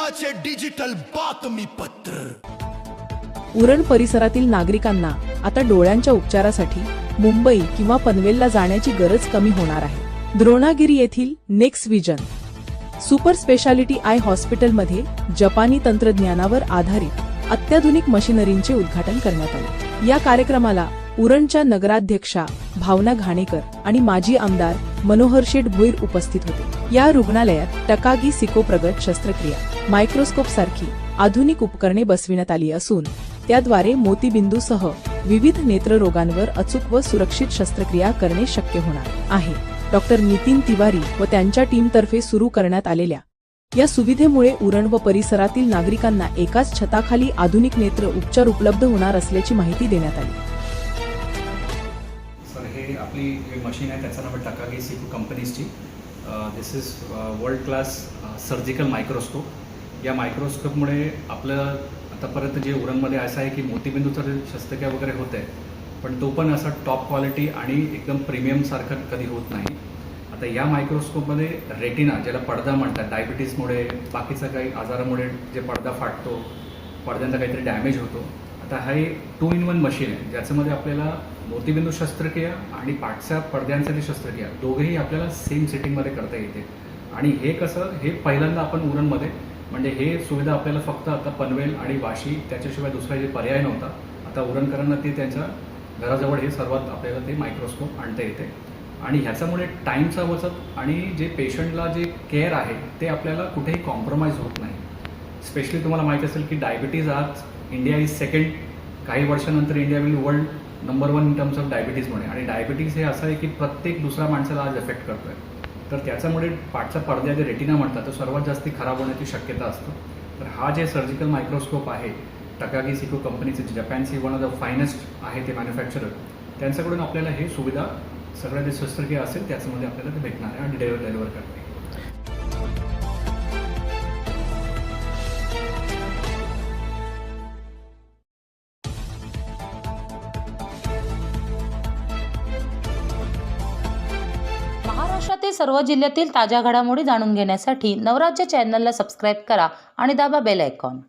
युगाचे digital बातमीपत्र। उरण परिसरातील नागरिकांना आता डोळ्यांच्या उपचारासाठी मुंबई किंवा पनवेलला जाण्याची गरज कमी होणार आहे। द्रोणागिरी येथील next vision super speciality I हॉस्पिटलमध्ये जपानी तंत्रज्ञानावर आधारित अत्याधुनिक मशिनरींचे उद्घाटन करण्यात आले। या कार्यक्रमाला उरणच्या नगराध्यक्षा भावना घाणेकर आणि माजी आमदार मनोहर शेठ भोईर उपस्थित होते। या रुग्णालयात टकागी सिको प्रगत शस्त्रक्रिया मायक्रोस्कोप सारखी आधुनिक उपकरणे बसविण्यात आली असून त्याद्वारे मोतीबिंदूसह विविध नेत्ररोगांवर अचूक व सुरक्षित शस्त्रक्रिया करणे शक्य होणार आहे। डॉक्टर नितीन तिवारी व त्यांच्या टीमतर्फे सुरू करण्यात आलेल्या या सुविधेमुळे उरण व परिसरातील नागरिकांना एकाच छताखाली आधुनिक नेत्र उपचार उपलब्ध होणार असल्याची माहिती देण्यात आली। सर, हे आपली मशीन आहे त्याचं नाव टकागी सिको कंपनीजची। This is world class surgical microscope. या मायक्रोस्कोपमुळे आपलं आतापर्यंत जे उरणमध्ये असं आहे की मोतीबिंदूचं शस्त्रक्रिया वगैरे होते, पण तो पण असा टॉप क्वालिटी आणि एकदम प्रीमियम सारखं कधी होत नाही। आता या मायक्रोस्कोपमध्ये रेटिना, ज्याला पडदा म्हणतात, डायबिटीजमुळे बाकीचा काही आजारामुळे जे पडदा फाटतो, पडद्यांचा काहीतरी डॅमेज होतो, आता हा 2-in-1 मशीन आहे ज्याच्यामध्ये आपल्याला मोतीबिंदू शस्त्रक्रिया आणि पाठच्या पडद्यांसाठी शस्त्रक्रिया दोघेही आपल्याला सेम सिटिंगमध्ये करता येते। आणि हे कसं, हे पहिल्यांदा आपण उरणमध्ये, म्हणजे हे सुविधा आपल्याला फक्त आता पनवेल आणि वाशी त्याच्याशिवाय दुसरा जे पर्याय नव्हता, आता उरणकरांना ते त्यांच्या घराजवळ हे सर्वात आपल्याला ते मायक्रोस्कोप आणता येते। आणि ह्याच्यामुळे टाईमचा बचत आणि जे पेशंटला जे केअर आहे ते आपल्याला कुठेही कॉम्प्रोमाइज होत नाही। स्पेशली तुम्हाला माहिती असेल की डायबिटीज आज इंडिया इज सेकंड, काही वर्षानंतर India will world number 1 in terms of डायबिटीजमुळे। आणि डायबिटीज हे असं आहे की प्रत्येक दुसऱ्या माणसाला आज एफेक्ट करतोय, तर त्याच्यामुळे पाठचा पडद्या जे रेटिना म्हणतात तो सर्वात जास्त खराब होण्याची शक्यता असतो। तर हा जे सर्जिकल मायक्रोस्कोप आहे टकागी सिको कंपनीचे, जपानची वन ऑफ द फायनेस्ट आहे ते मॅन्युफॅक्चरर, त्यांच्याकडून आपल्याला हे सुविधा सगळ्या जे शस्त्रक्रिया असेल त्याच्यामध्ये आपल्याला ते भेटणार आहे आणि डिलिव्हर करते। महाराष्ट्रातील सर्व जिल्ह्यातील ताज्या घडामोडी जाणून घेण्यासाठी नवराज्य चॅनलला सबस्क्राईब करा आणि दाबा बेल आयकॉन।